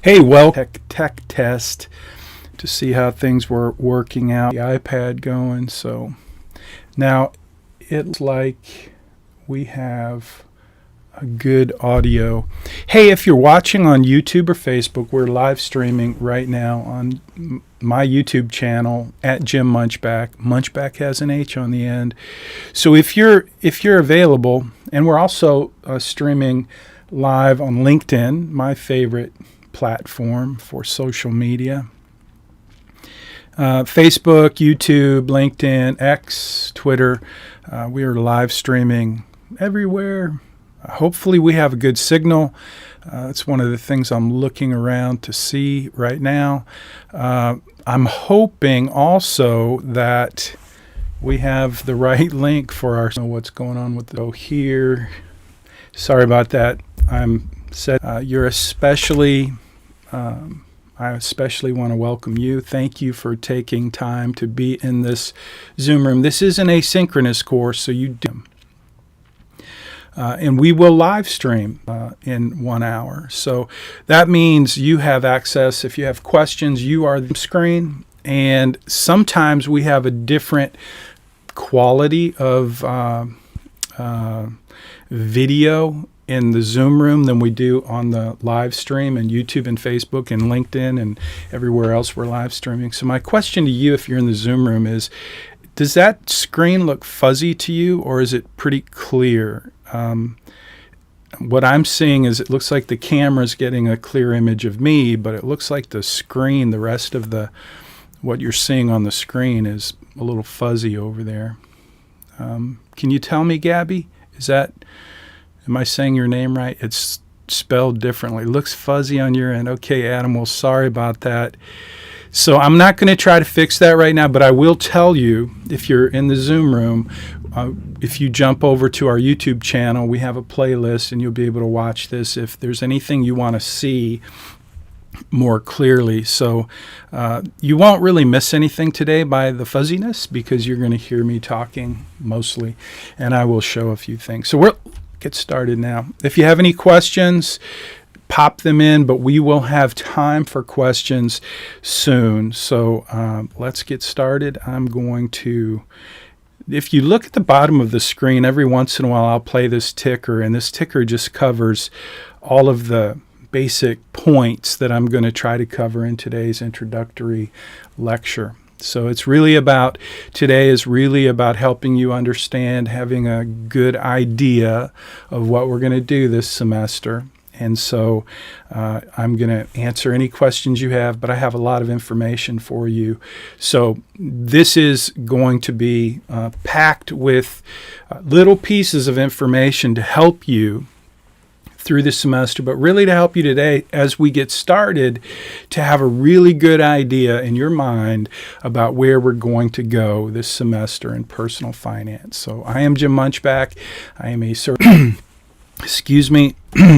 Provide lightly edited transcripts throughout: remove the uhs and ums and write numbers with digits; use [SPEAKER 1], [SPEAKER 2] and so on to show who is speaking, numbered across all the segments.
[SPEAKER 1] Hey, well, tech test to see how things were working out. The iPad going, so now it's like we have a good audio. Hey, if you're watching on YouTube or Facebook, we're live streaming right now on my YouTube channel at Jim Munchbach. Munchbach has an H on the end. So if you're available, and we're also streaming live on LinkedIn, my favorite platform for social media. Facebook, YouTube, LinkedIn, X, Twitter. We are live streaming everywhere. Hopefully we have a good signal. It's one of the things I'm looking around to see right now. I'm hoping also that we have the right link for our what's going on with the here. Sorry about that. You're especially I especially want to welcome you. Thank you for taking time to be in this Zoom room. This is an asynchronous course, so you do. And we will live stream in 1 hour. So that means you have access. If you have questions, you are the screen. And sometimes we have a different quality of video in the Zoom room than we do on the live stream and YouTube and Facebook and LinkedIn and everywhere else we're live streaming. So my question to you, if you're in the Zoom room, is does that screen look fuzzy to you, or is it pretty clear? What I'm seeing is it looks like the camera's getting a clear image of me, but it looks like the screen, the rest of what you're seeing on the screen is a little fuzzy over there. Can you tell me, Gabby? Am I saying your name right? It's spelled differently. It looks fuzzy on your end. Okay, Adam, well, sorry about that. So I'm not going to try to fix that right now, but I will tell you, if you're in the Zoom room, if you jump over to our YouTube channel, we have a playlist, and you'll be able to watch this if there's anything you want to see more clearly. So you won't really miss anything today by the fuzziness, because you're going to hear me talking mostly, and I will show a few things. So we'll get started now. If you have any questions, pop them in, but we will have time for questions soon. So let's get started. I'm going to, if you look at the bottom of the screen, every once in a while I'll play this ticker, and this ticker just covers all of the basic points that I'm going to try to cover in today's introductory lecture. So today is really about helping you understand, having a good idea of what we're going to do this semester. And so I'm going to answer any questions you have, but I have a lot of information for you. So this is going to be packed with little pieces of information to help you through the semester, but really to help you today as we get started to have a really good idea in your mind about where we're going to go this semester in personal finance. So I am Jim Munchbach. I am a excuse me.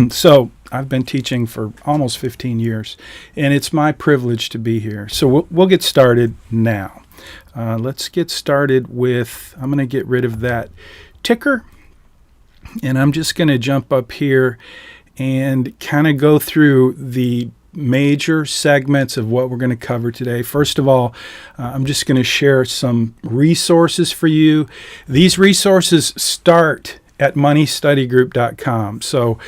[SPEAKER 1] So I've been teaching for almost 15 years, and it's my privilege to be here. So we'll get started now. Let's get started with, I'm going to get rid of that ticker, and I'm just going to jump up here and kind of go through the major segments of what we're going to cover today. First of all, I'm just going to share some resources for you. These resources start at moneystudygroup.com. So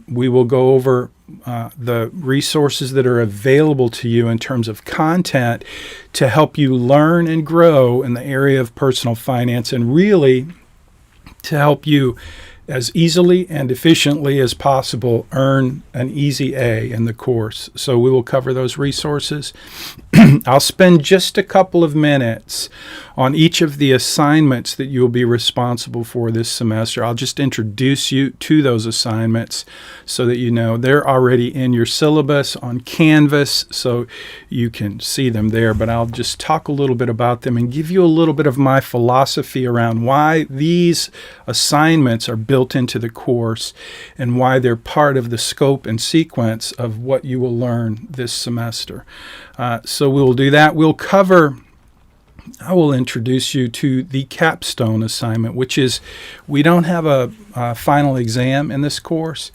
[SPEAKER 1] we will go over the resources that are available to you in terms of content to help you learn and grow in the area of personal finance, and really to help you as easily and efficiently as possible earn an easy A in the course. So we will cover those resources. I'll spend just a couple of minutes on each of the assignments that you'll be responsible for this semester. I'll just introduce you to those assignments so that you know they're already in your syllabus on Canvas, so you can see them there, but I'll just talk a little bit about them and give you a little bit of my philosophy around why these assignments are built into the course and why they're part of the scope and sequence of what you will learn this semester. So we'll do that. I will introduce you to the Capstone Assignment, which is, we don't have a final exam in this course,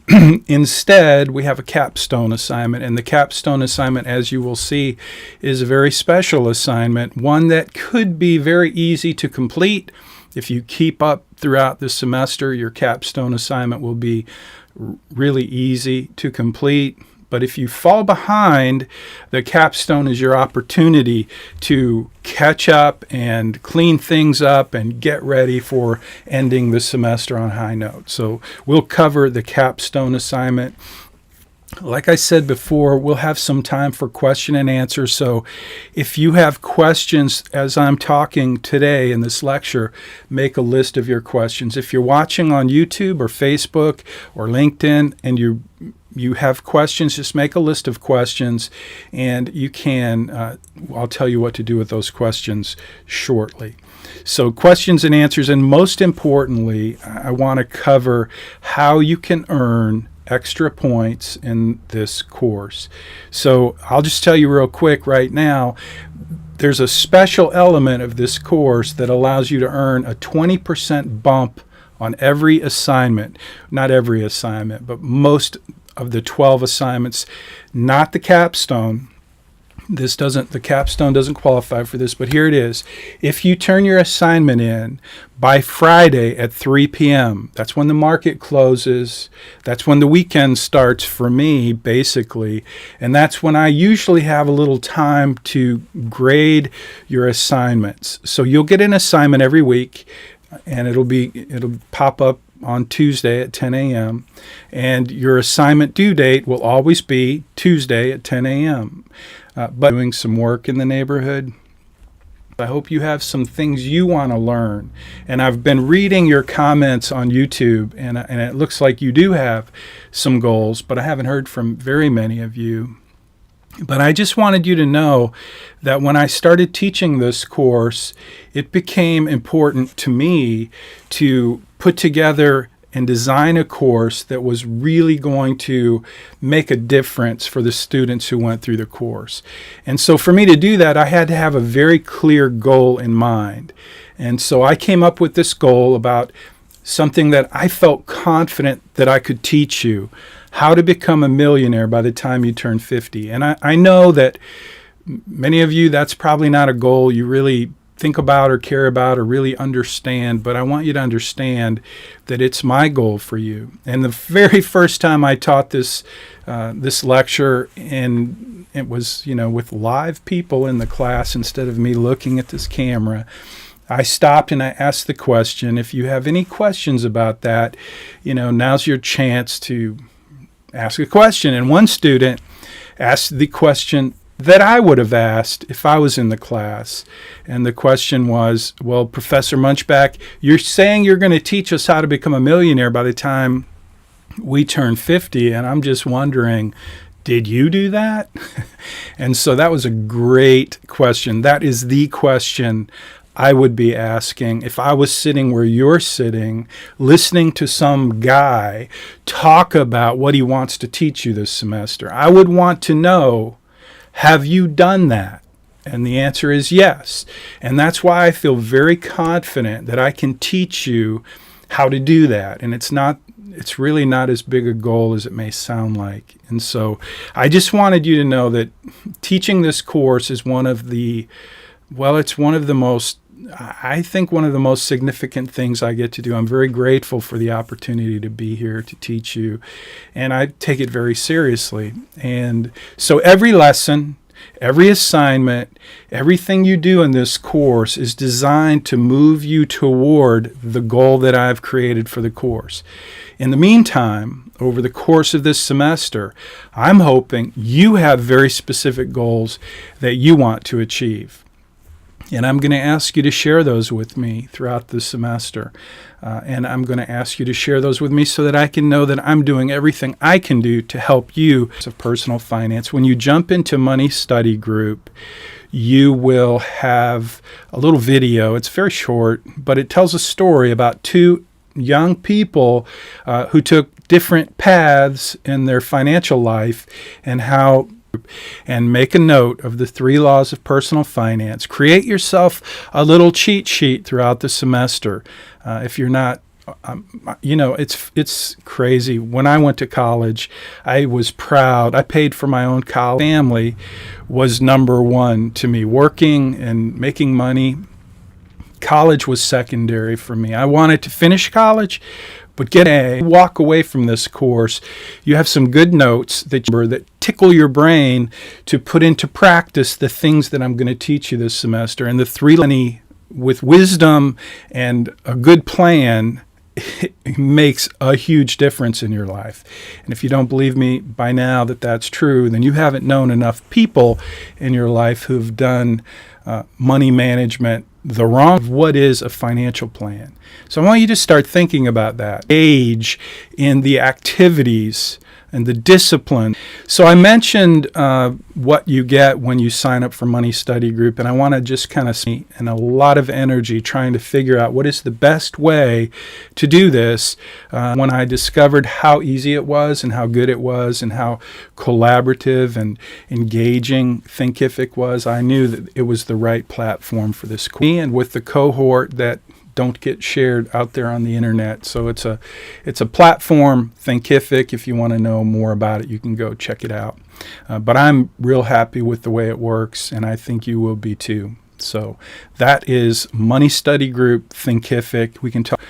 [SPEAKER 1] Instead, we have a capstone assignment, and the capstone assignment, as you will see, is a very special assignment, one that could be very easy to complete. If you keep up throughout the semester, your capstone assignment will be really easy to complete. But if you fall behind, the capstone is your opportunity to catch up and clean things up and get ready for ending the semester on high notes. So we'll cover the capstone assignment. Like I said before, we'll have some time for question and answer. So if you have questions as I'm talking today in this lecture, make a list of your questions. If you're watching on YouTube or Facebook or LinkedIn and you have questions, just make a list of questions, and you can, I'll tell you what to do with those questions shortly. So questions and answers, and most importantly, I want to cover how you can earn extra points in this course. So I'll just tell you real quick right now, there's a special element of this course that allows you to earn a 20% bump on every assignment. Not every assignment, but most of the 12 assignments, not the capstone. The capstone doesn't qualify for this, but here it is. If you turn your assignment in by Friday at 3 p.m., that's when the market closes. That's when the weekend starts for me, basically. And that's when I usually have a little time to grade your assignments. So you'll get an assignment every week, and it'll pop up on Tuesday at 10 a.m. And your assignment due date will always be Tuesday at 10 a.m. But doing some work in the neighborhood, I hope you have some things you want to learn. And I've been reading your comments on YouTube, and it looks like you do have some goals, but I haven't heard from very many of you. But I just wanted you to know that when I started teaching this course, it became important to me to put together and design a course that was really going to make a difference for the students who went through the course. And so for me to do that, I had to have a very clear goal in mind. And so I came up with this goal about something that I felt confident that I could teach you, how to become a millionaire by the time you turn 50. And I know that many of you, that's probably not a goal you really think about or care about or really understand, but I want you to understand that it's my goal for you. And the very first time I taught this lecture, and it was, with live people in the class instead of me looking at this camera, I stopped and I asked the question, if you have any questions about that, now's your chance to ask a question. And one student asked the question that I would have asked if I was in the class. And the question was, well, Professor Munchbach, you're saying you're going to teach us how to become a millionaire by the time we turn 50, and I'm just wondering, did you do that? And so that was a great question. That is the question I would be asking if I was sitting where you're sitting, listening to some guy talk about what he wants to teach you this semester. I would want to know, have you done that? And the answer is yes. And that's why I feel very confident that I can teach you how to do that. And it's really not as big a goal as it may sound like. And so I just wanted you to know that teaching this course is one of the most significant things I get to do. I'm very grateful for the opportunity to be here to teach you, and I take it very seriously. And so every lesson, every assignment, everything you do in this course is designed to move you toward the goal that I've created for the course. In the meantime, over the course of this semester, I'm hoping you have very specific goals that you want to achieve. And I'm going to ask you to share those with me throughout the semester. And I'm going to ask you to share those with me so that I can know that I'm doing everything I can do to help you of personal finance. When you jump into Money Study Group, you will have a little video. It's very short, but it tells a story about two young people who took different paths in their financial life and make a note of the 3 laws of personal finance. Create yourself a little cheat sheet throughout the semester. If you're not It's crazy. When I went to college, I was proud. I paid for my own college. Family was number one to me. Working and making money, college was secondary for me. I wanted to finish college, but walk away from this course. You have some good notes that tickle your brain to put into practice the things that I'm going to teach you this semester. And the three with wisdom and a good plan, it makes a huge difference in your life. And if you don't believe me by now that that's true, then you haven't known enough people in your life who've done money management the wrong. What is a financial plan? So I want you to start thinking about that. Engage in the activities and the discipline. So I mentioned what you get when you sign up for Money Study Group, and I want to just kind of see and a lot of energy trying to figure out what is the best way to do this. When I discovered how easy it was and how good it was and how collaborative and engaging Thinkific was, I knew that it was the right platform for this course. And with the cohort that don't get shared out there on the internet. So it's a platform, Thinkific. If you want to know more about it, you can go check it out. But I'm real happy with the way it works, and I think you will be too. So that is Money Study Group, Thinkific. We can talk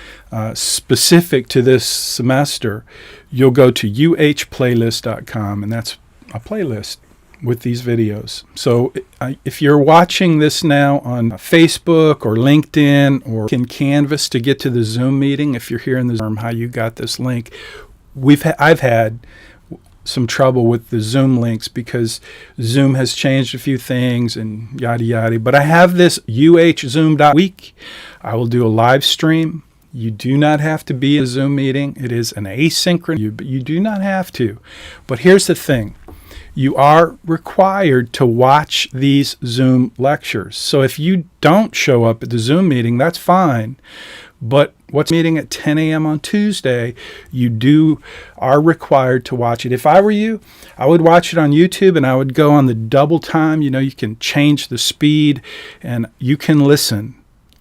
[SPEAKER 1] specific to this semester. You'll go to uhplaylist.com, and that's a playlist with these videos. So if you're watching this now on Facebook or LinkedIn or in Canvas to get to the Zoom meeting, if you're here in the Zoom, how you got this link, I've had some trouble with the Zoom links because Zoom has changed a few things and yada yada. But I have this Zoom.week. I will do a live stream. You do not have to be in a Zoom meeting. It is an asynchronous, but you do not have to. But here's the thing. You are required to watch these Zoom lectures. So if you don't show up at the Zoom meeting, that's fine. But what's meeting at 10 a.m. on Tuesday, you are required to watch it. If I were you, I would watch it on YouTube and I would go on the double time. You can change the speed and you can listen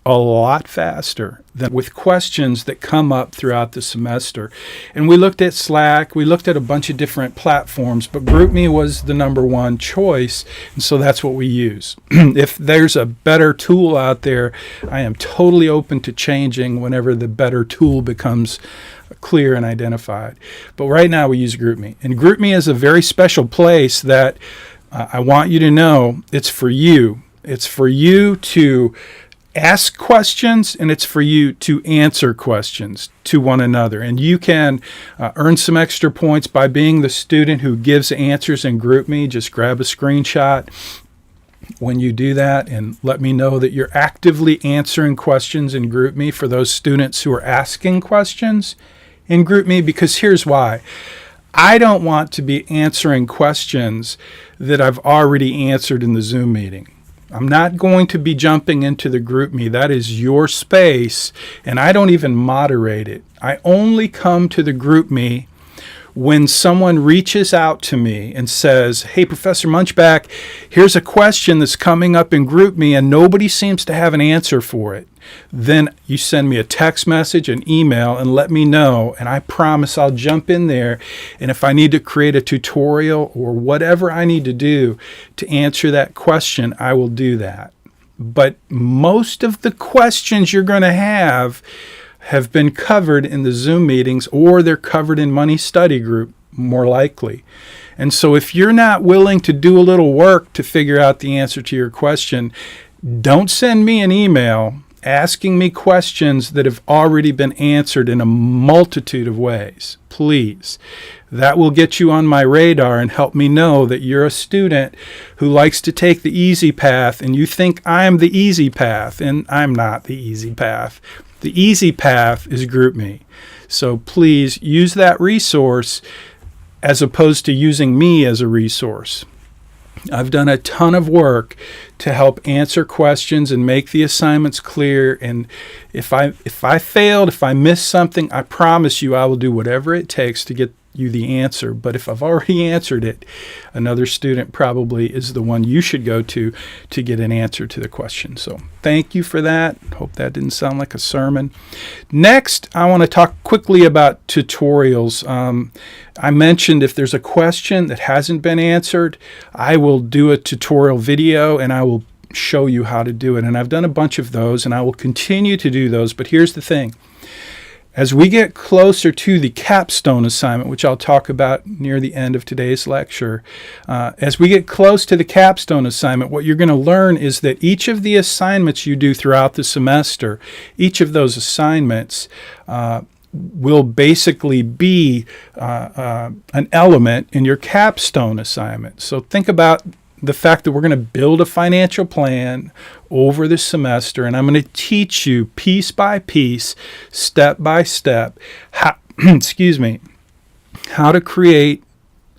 [SPEAKER 1] a lot faster than with questions that come up throughout the semester. And we looked at Slack, we looked at a bunch of different platforms, but GroupMe was the number one choice, and so that's what we use. If there's a better tool out there, I am totally open to changing whenever the better tool becomes clear and identified. But right now we use GroupMe. And GroupMe is a very special place that I want you to know it's for you. It's for you to ask questions, and it's for you to answer questions to one another. And you can earn some extra points by being the student who gives answers in GroupMe. Just grab a screenshot when you do that and let me know that you're actively answering questions in GroupMe for those students who are asking questions in GroupMe, because here's why. I don't want to be answering questions that I've already answered in the Zoom meeting. I'm not going to be jumping into the GroupMe. That is your space, and I don't even moderate it. I only come to the GroupMe when someone reaches out to me and says, hey, Professor Munchbach, here's a question that's coming up in GroupMe and nobody seems to have an answer for it. Then you send me a text message, an email, and let me know, and I promise I'll jump in there, and if I need to create a tutorial or whatever I need to do to answer that question, I will do that. But most of the questions you're going to have been covered in the Zoom meetings, or they're covered in Money Study Group, more likely. And so if you're not willing to do a little work to figure out the answer to your question, don't send me an email asking me questions that have already been answered in a multitude of ways. Please. That will get you on my radar and help me know that you're a student who likes to take the easy path, and you think I'm the easy path, and I'm not the easy path. The easy path is GroupMe. So please use that resource as opposed to using me as a resource. I've done a ton of work to help answer questions and make the assignments clear. And if I failed, if I missed something, I promise you I will do whatever it takes to get you the answer. But if I've already answered it, another student probably is the one you should go to get an answer to the question. So thank you for that. Hope that didn't sound like a sermon. Next, I want to talk quickly about tutorials. I mentioned if there's a question that hasn't been answered, I will do a tutorial video and I will show you how to do it. And I've done a bunch of those and I will continue to do those. But here's the thing. As we get closer to the capstone assignment, which I'll talk about near the end of today's lecture, as we get close to the capstone assignment, what you're going to learn is that each of the assignments you do throughout the semester, each of those assignments will basically be an element in your capstone assignment. So think about the fact that we're going to build a financial plan over the semester, and I'm going to teach you piece by piece, step by step, how, how to create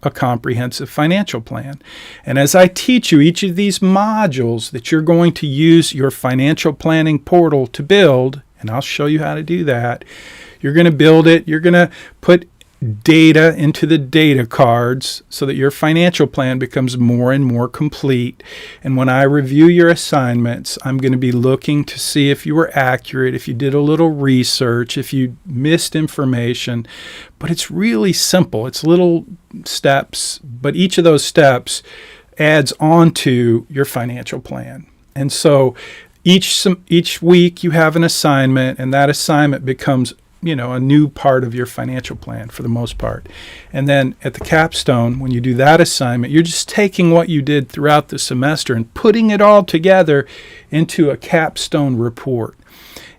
[SPEAKER 1] a comprehensive financial plan. And as I teach you each of these modules that you're going to use your financial planning portal to build, and I'll show you how to do that, you're going to build it, you're going to put data into the data cards so that your financial plan becomes more and more complete. And when I review your assignments, I'm going to be looking to see if you were accurate, if you did a little research, if you missed information. But it's really simple. It's little steps, but each of those steps adds on to your financial plan. And so each week you have an assignment, and that assignment becomes a new part of your financial plan for the most part. And then at the capstone, when you do that assignment, you're just taking what you did throughout the semester and putting it all together into a capstone report.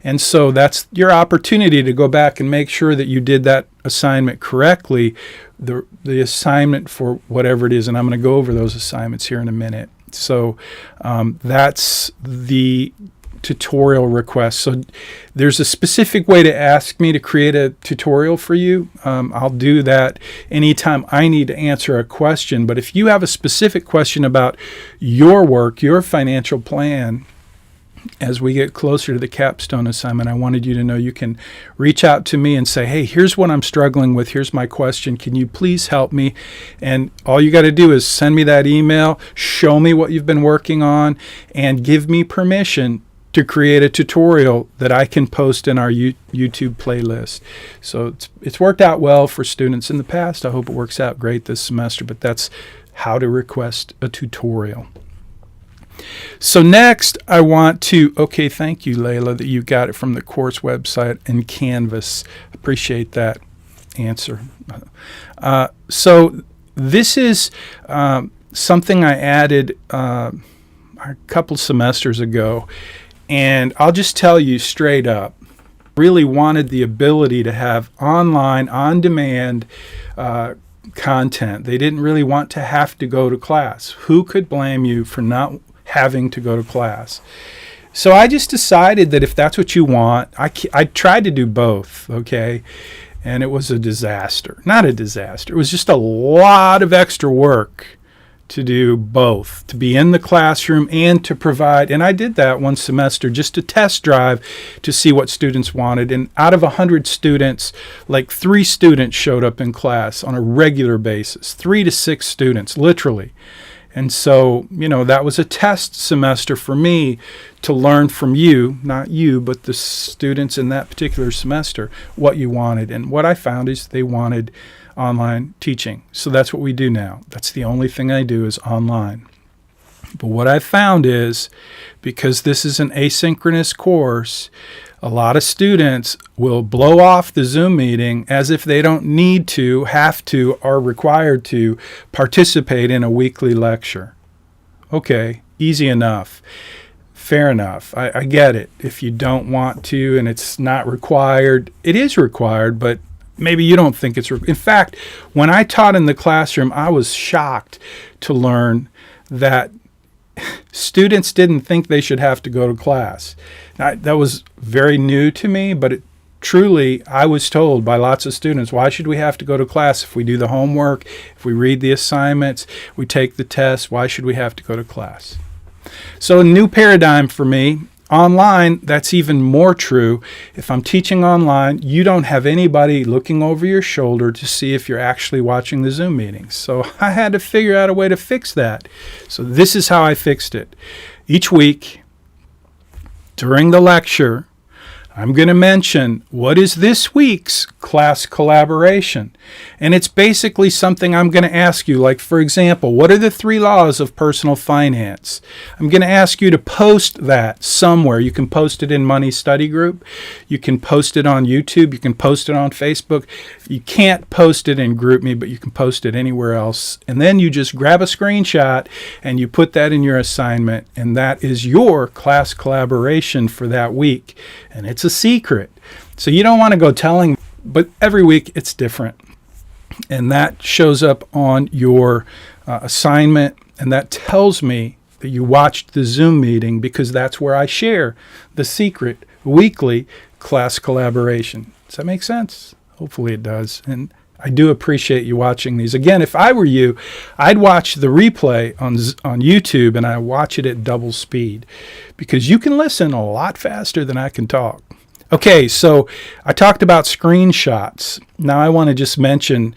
[SPEAKER 1] And so that's your opportunity to go back and make sure that you did that assignment correctly, the assignment for whatever it is. And I'm going to go over those assignments here in a minute. So that's the tutorial request. So there's a specific way to ask me to create a tutorial for you. I'll do that anytime I need to answer a question. But if you have a specific question about your work, your financial plan, as we get closer to the capstone assignment, I wanted you to know you can reach out to me and say, hey, here's what I'm struggling with. Here's my question. Can you please help me? And all you got to do is send me that email, show me what you've been working on, and give me permission to create a tutorial that I can post in our YouTube playlist. So it's worked out well for students in the past. I hope it works out great this semester, but that's how to request a tutorial. So next I want to, thank you, Layla, that you got it from the course website and Canvas. Appreciate that answer. So this is something I added a couple semesters ago. And I'll just tell you straight up, really wanted the ability to have online, on-demand content. They didn't really want to have to go to class. Who could blame you for not having to go to class? So I just decided that if that's what you want, I tried to do both, okay? And it was a disaster. Not a disaster. It was just a lot of extra work to do both, to be in the classroom and to provide. And I did that one semester, just a test drive to see what students wanted. And out of 100 students, like 3 students showed up in class on a regular basis, 3 to 6 students, literally. And so, that was a test semester for me to learn from you, not you, but the students in that particular semester, what you wanted. And what I found is they wanted online teaching. So that's what we do now. That's the only thing I do is online. But what I found is, because this is an asynchronous course, a lot of students will blow off the Zoom meeting as if they don't need to, have to, are required to participate in a weekly lecture. Okay, easy enough. Fair enough. I get it. If you don't want to and it's not required, it is required, but maybe you don't think it's in fact, when I taught in the classroom, I was shocked to learn that students didn't think they should have to go to class. Now, that was very new to me, but truly, I was told by lots of students, why should we have to go to class if we do the homework, if we read the assignments, we take the tests, why should we have to go to class? So a new paradigm for me. Online, that's even more true. If I'm teaching online, you don't have anybody looking over your shoulder to see if you're actually watching the Zoom meetings. So I had to figure out a way to fix that. So this is how I fixed it. Each week, during the lecture, I'm going to mention what is this week's class collaboration. And it's basically something I'm going to ask you, like, for example, what are the 3 laws of personal finance? I'm going to ask you to post that somewhere. You can post it in Money Study Group. You can post it on YouTube. You can post it on Facebook. You can't post it in GroupMe, but you can post it anywhere else. And then you just grab a screenshot and you put that in your assignment. And that is your class collaboration for that week. And it's a secret. So you don't want to go telling, but every week it's different. And that shows up on your assignment, and that tells me that you watched the Zoom meeting, because that's where I share the secret weekly class collaboration. Does that make sense? Hopefully it does. And I do appreciate you watching these. Again, if I were you, I'd watch the replay on YouTube, and I watch it at double speed, because you can listen a lot faster than I can talk. Okay, so I talked about screenshots. Now I want to just mention,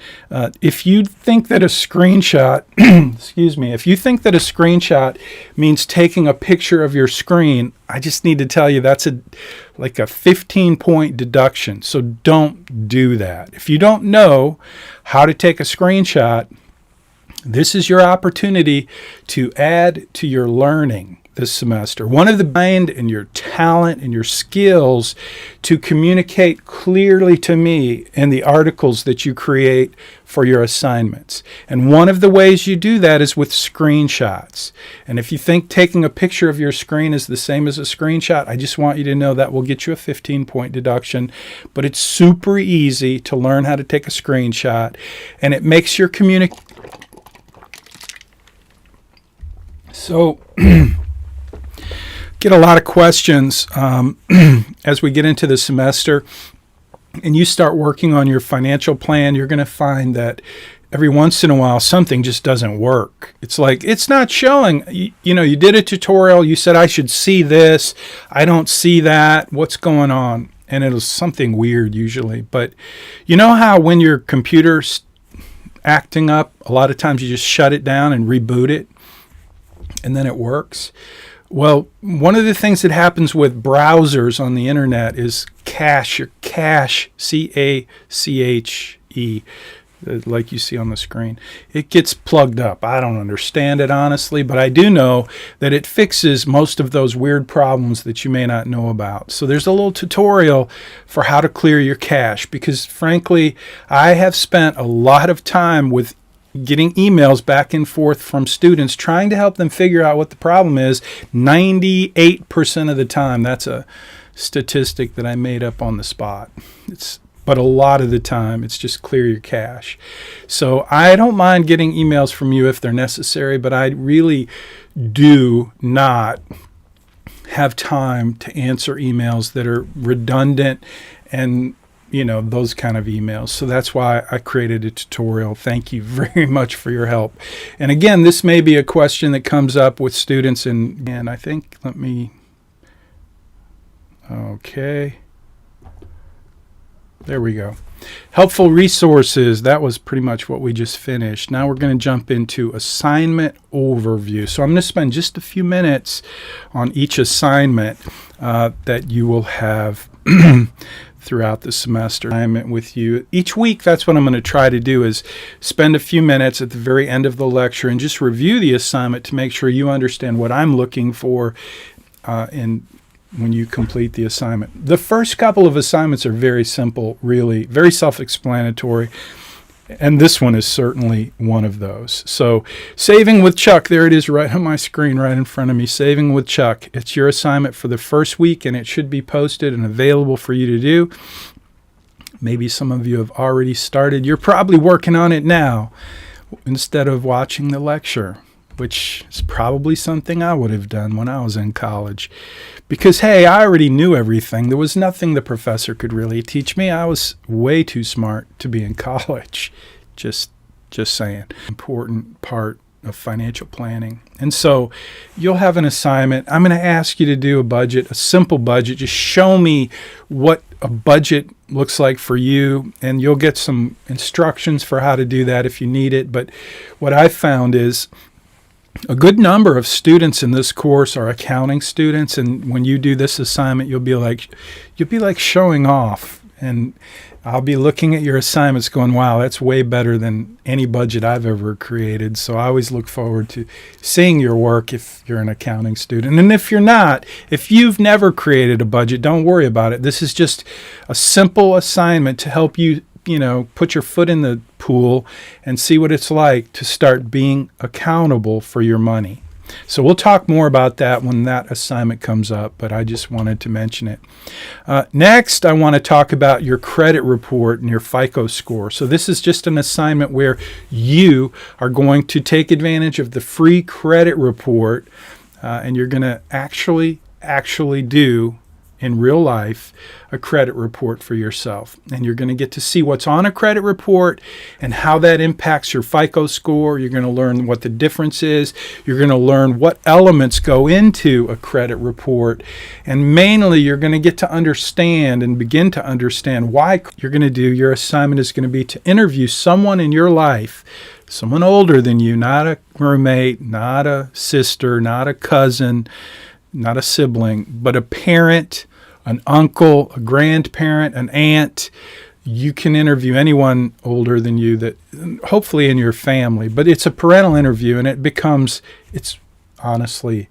[SPEAKER 1] if you think that a screenshot, if you think that a screenshot means taking a picture of your screen, I just need to tell you that's like a 15-point deduction. So don't do that. If you don't know how to take a screenshot, this is your opportunity to add to your learning this semester. One of the mind and your talent and your skills to communicate clearly to me in the articles that you create for your assignments. And one of the ways you do that is with screenshots. And if you think taking a picture of your screen is the same as a screenshot, I just want you to know that will get you a 15-point deduction. But it's super easy to learn how to take a screenshot, and it makes your communication. So get a lot of questions as we get into the semester and you start working on your financial plan. You're going to find that every once in a while something just doesn't work. It's like, it's not showing. You did a tutorial, you said I should see this, I don't see that, what's going on? And it was something weird usually. But you know how when your computer's acting up, a lot of times you just shut it down and reboot it and then it works? Well, one of the things that happens with browsers on the internet is cache, C-A-C-H-E, like you see on the screen. It gets plugged up. I don't understand it, honestly, but I do know that it fixes most of those weird problems that you may not know about. So there's a little tutorial for how to clear your cache, because frankly, I have spent a lot of time with getting emails back and forth from students trying to help them figure out what the problem is 98% of the time. That's a statistic that I made up on the spot. But a lot of the time, it's just clear your cache. So I don't mind getting emails from you if they're necessary, but I really do not have time to answer emails that are redundant and those kind of emails. So that's why I created a tutorial. Thank you very much for your help. And again, this may be a question that comes up with students, and I think, okay. There we go. Helpful resources. That was pretty much what we just finished. Now we're going to jump into assignment overview. So I'm going to spend just a few minutes on each assignment that you will have throughout the semester. Assignment with you each week. That's what I'm going to try to do, is spend a few minutes at the very end of the lecture and just review the assignment to make sure you understand what I'm looking for when you complete the assignment. The first couple of assignments are very simple, really, very self-explanatory, and this one is certainly one of those. So, Saving with Chuck, there it is right on my screen right in front of me, Saving with Chuck. It's your assignment for the first week, and it should be posted and available for you to do. Maybe some of you have already started. You're probably working on it now instead of watching the lecture, which is probably something I would have done when I was in college. Because, hey, I already knew everything. There was nothing the professor could really teach me. I was way too smart to be in college. Just saying. Important part of financial planning. And so you'll have an assignment. I'm going to ask you to do a budget, a simple budget. Just show me what a budget looks like for you, and you'll get some instructions for how to do that if you need it. But what I found is a good number of students in this course are accounting students, and when you do this assignment, you'll be like showing off, and I'll be looking at your assignments going, wow, that's way better than any budget I've ever created. So I always look forward to seeing your work if you're an accounting student. And if you're not, if you've never created a budget, don't worry about it. This is just a simple assignment to help you, put your foot in the pool and see what it's like to start being accountable for your money. So we'll talk more about that when that assignment comes up, but I just wanted to mention it. Next, I want to talk about your credit report and your FICO score. So this is just an assignment where you are going to take advantage of the free credit report, and you're going to actually do in real life a credit report for yourself. And you're going to get to see what's on a credit report and how that impacts your FICO score. You're going to learn what the difference is. You're going to learn what elements go into a credit report. And mainly, you're going to get to understand and begin to understand why you're going to do. Your assignment is going to be to interview someone in your life, someone older than you, not a roommate, not a sister, not a cousin, not a sibling, but a parent, an uncle, a grandparent, an aunt. You can interview anyone older than you that hopefully in your family, but it's a parental interview, and it's honestly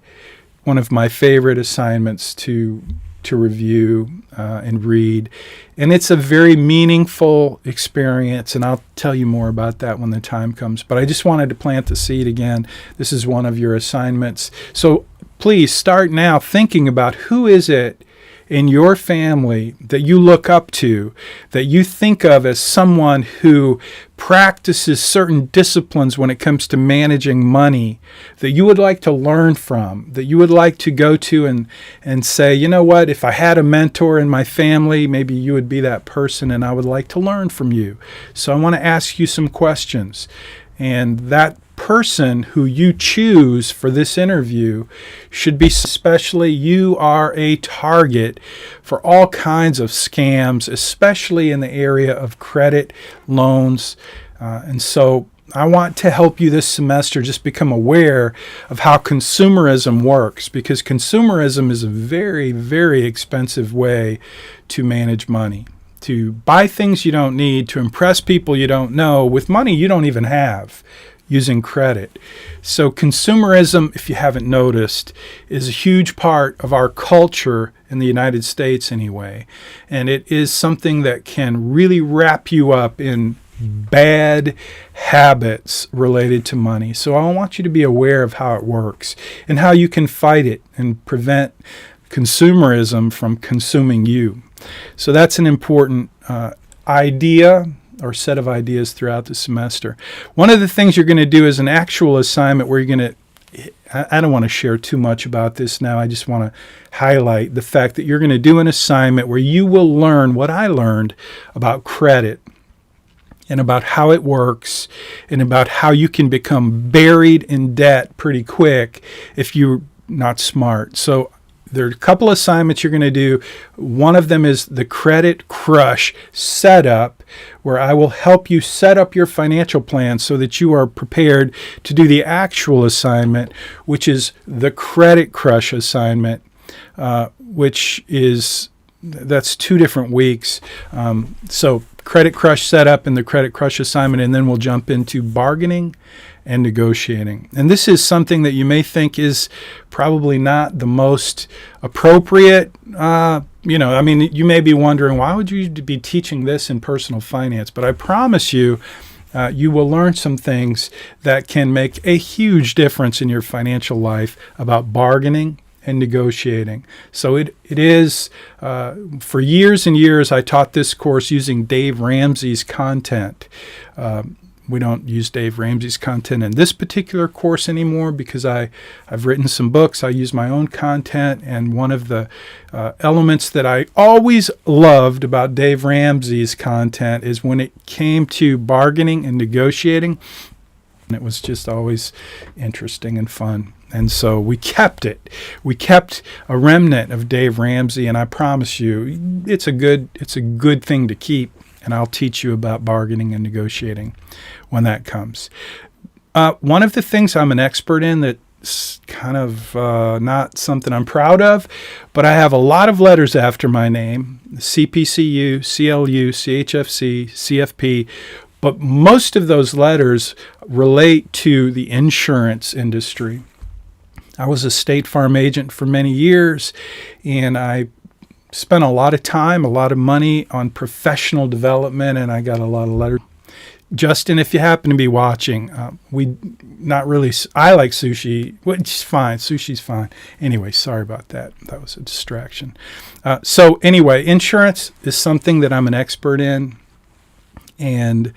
[SPEAKER 1] one of my favorite assignments to review and read. And it's a very meaningful experience, and I'll tell you more about that when the time comes. But I just wanted to plant the seed again. This is one of your assignments. So please start now thinking about who is it in your family that you look up to, that you think of as someone who practices certain disciplines when it comes to managing money, that you would like to learn from, that you would like to go to and say, you know what, if I had a mentor in my family, maybe you would be that person, and I would like to learn from you. So I want to ask you some questions. And that person who you choose for this interview should be, especially you are a target for all kinds of scams, especially in the area of credit, loans. And so I want to help you this semester just become aware of how consumerism works, because consumerism is a very, very expensive way to manage money, to buy things you don't need, to impress people you don't know with money you don't even have, using credit. So consumerism, if you haven't noticed, is a huge part of our culture in the United States anyway. And it is something that can really wrap you up in bad habits related to money. So I want you to be aware of how it works and how you can fight it and prevent consumerism from consuming you. So that's an important idea or set of ideas throughout the semester. One of the things you're going to do is an actual assignment where you're going to, I don't want to share too much about this now. I just want to highlight the fact that you're going to do an assignment where you will learn what I learned about credit and about how it works and about how you can become buried in debt pretty quick if you're not smart. So there are a couple assignments you're going to do. One of them is the Credit Crush Setup, where I will help you set up your financial plan so that you are prepared to do the actual assignment, which is the Credit Crush Assignment, that's 2 different weeks. So Credit Crush Setup and the Credit Crush Assignment, and then we'll jump into bargaining and negotiating. And this is something that you may think is probably not the most appropriate. You may be wondering, why would you be teaching this in personal finance? But I promise you, you will learn some things that can make a huge difference in your financial life about bargaining and negotiating. So it is, for years and years, I taught this course using Dave Ramsey's content. We don't use Dave Ramsey's content in this particular course anymore because I've written some books. I use my own content, and one of the elements that I always loved about Dave Ramsey's content is when it came to bargaining and negotiating, It was just always interesting and fun. And so we kept it. We kept a remnant of Dave Ramsey, and I promise you, it's a good thing to keep. And I'll teach you about bargaining and negotiating when that comes. One of the things I'm an expert in that's kind of not something I'm proud of, but I have a lot of letters after my name: CPCU, CLU, CHFC, CFP. But most of those letters relate to the insurance industry. I was a State Farm agent for many years, and I spent a lot of time, a lot of money on professional development, and I got a lot of letters. Justin, if you happen to be watching, I like sushi, which is fine. Sushi's fine. Anyway, sorry about that. That was a distraction. So anyway, insurance is something that I'm an expert in, and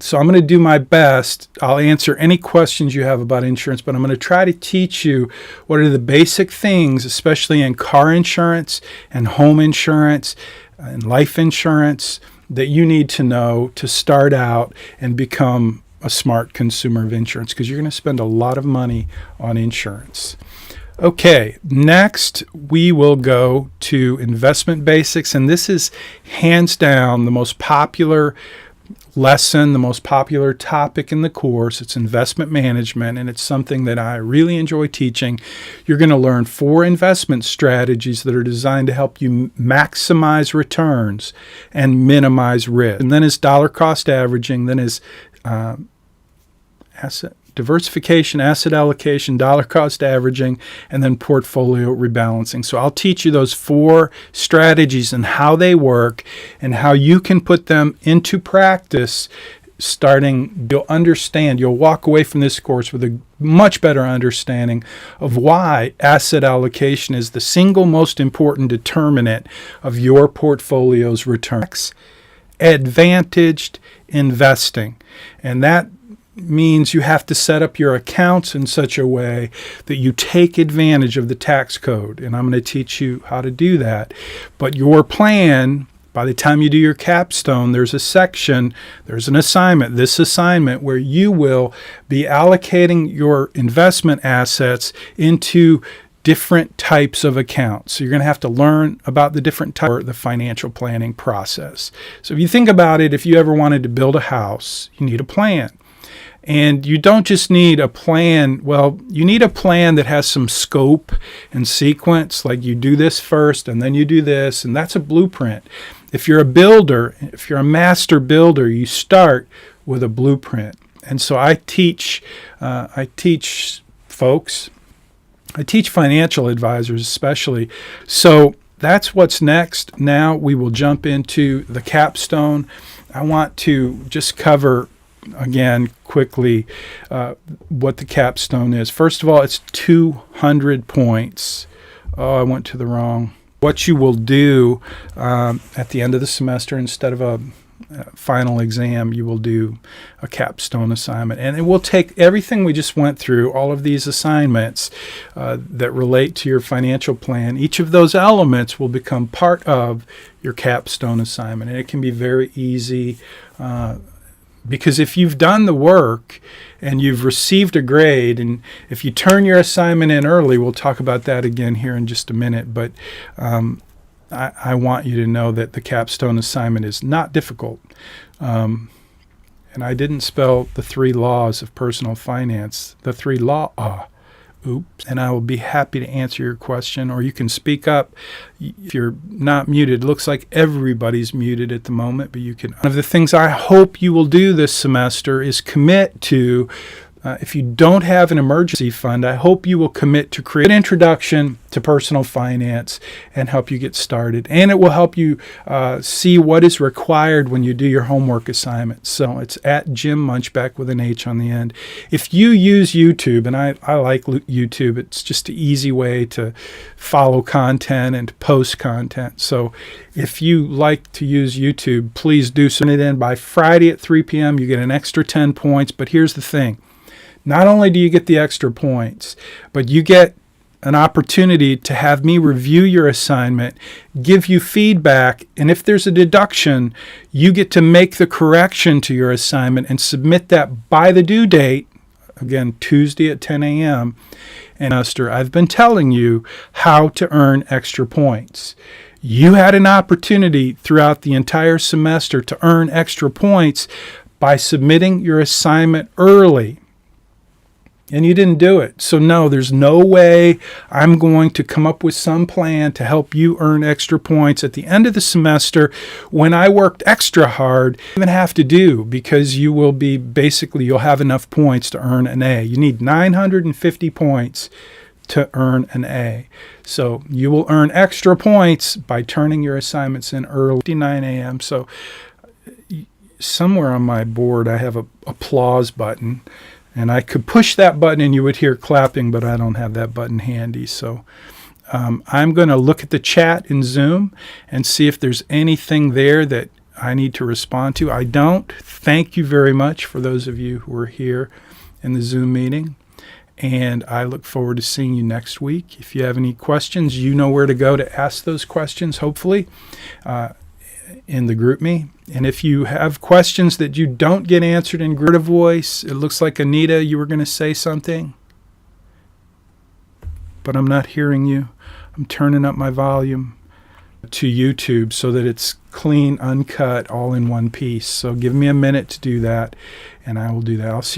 [SPEAKER 1] so I'm going to do my best. I'll answer any questions you have about insurance, but I'm going to try to teach you what are the basic things, especially in car insurance and home insurance and life insurance, that you need to know to start out and become a smart consumer of insurance, because you're going to spend a lot of money on insurance. Okay, next we will go to investment basics, and this is hands down the most popular lesson, the most popular topic in the course. It's investment management, and it's something that I really enjoy teaching. You're going to learn 4 investment strategies that are designed to help you maximize returns and minimize risk. And then is dollar cost averaging, then is asset diversification, asset allocation, dollar cost averaging, and then portfolio rebalancing. So I'll teach you those 4 strategies and how they work and how you can put them into practice. You'll walk away from this course with a much better understanding of why asset allocation is the single most important determinant of your portfolio's returns. Advantaged investing. And that means you have to set up your accounts in such a way that you take advantage of the tax code. And I'm going to teach you how to do that. But your plan, by the time you do your capstone, there's an assignment, this assignment where you will be allocating your investment assets into different types of accounts. So you're going to have to learn about the different types of the financial planning process. So if you think about it, if you ever wanted to build a house, you need a plan. And you don't just need a plan. Well, you need a plan that has some scope and sequence, like you do this first and then you do this, and that's a blueprint. If you're a builder, if you're a master builder, you start with a blueprint. And so I teach folks, I teach financial advisors especially. So that's what's next. Now we will jump into the capstone. I want to just cover again quickly what the capstone is. First of all, it's 200 points. Oh, I went to the wrong. What you will do at the end of the semester, instead of a final exam, you will do a capstone assignment. And it will take everything we just went through, all of these assignments that relate to your financial plan. Each of those elements will become part of your capstone assignment. And it can be very easy because if you've done the work and you've received a grade, and if you turn your assignment in early, we'll talk about that again here in just a minute, but I want you to know that the capstone assignment is not difficult. And I didn't spell the 3 laws of personal finance, the 3 oops. And I will be happy to answer your question, or you can speak up. If you're not muted, it looks like everybody's muted at the moment, but you can. One of the things I hope you will do this semester is commit to, if you don't have an emergency fund, I hope you will commit to create an introduction to personal finance and help you get started. And it will help you see what is required when you do your homework assignments. So it's at Jim Munchbach with an H on the end. If you use YouTube, and I like YouTube, it's just an easy way to follow content and to post content. So if you like to use YouTube, please do send it in by Friday at 3 p.m. You get an extra 10 points. But here's the thing. Not only do you get the extra points, but you get an opportunity to have me review your assignment, give you feedback, and if there's a deduction, you get to make the correction to your assignment and submit that by the due date, again, Tuesday at 10 a.m. And I've been telling you how to earn extra points. You had an opportunity throughout the entire semester to earn extra points by submitting your assignment early. And you didn't do it. So no, there's no way I'm going to come up with some plan to help you earn extra points at the end of the semester when I worked extra hard. You even have to do, because you'll have enough points to earn an A. You need 950 points to earn an A. So you will earn extra points by turning your assignments in early, 9 a.m. So somewhere on my board I have a applause button. And I could push that button and you would hear clapping, but I don't have that button handy. So I'm going to look at the chat in Zoom and see if there's anything there that I need to respond to. I don't. Thank you very much for those of you who are here in the Zoom meeting. And I look forward to seeing you next week. If you have any questions, you know where to go to ask those questions, hopefully, in the GroupMe. And if you have questions that you don't get answered in Gerda voice, it looks like, Anita, you were going to say something, but I'm not hearing you. I'm turning up my volume to YouTube so that it's clean, uncut, all in one piece. So give me a minute to do that, and I will do that. I'll see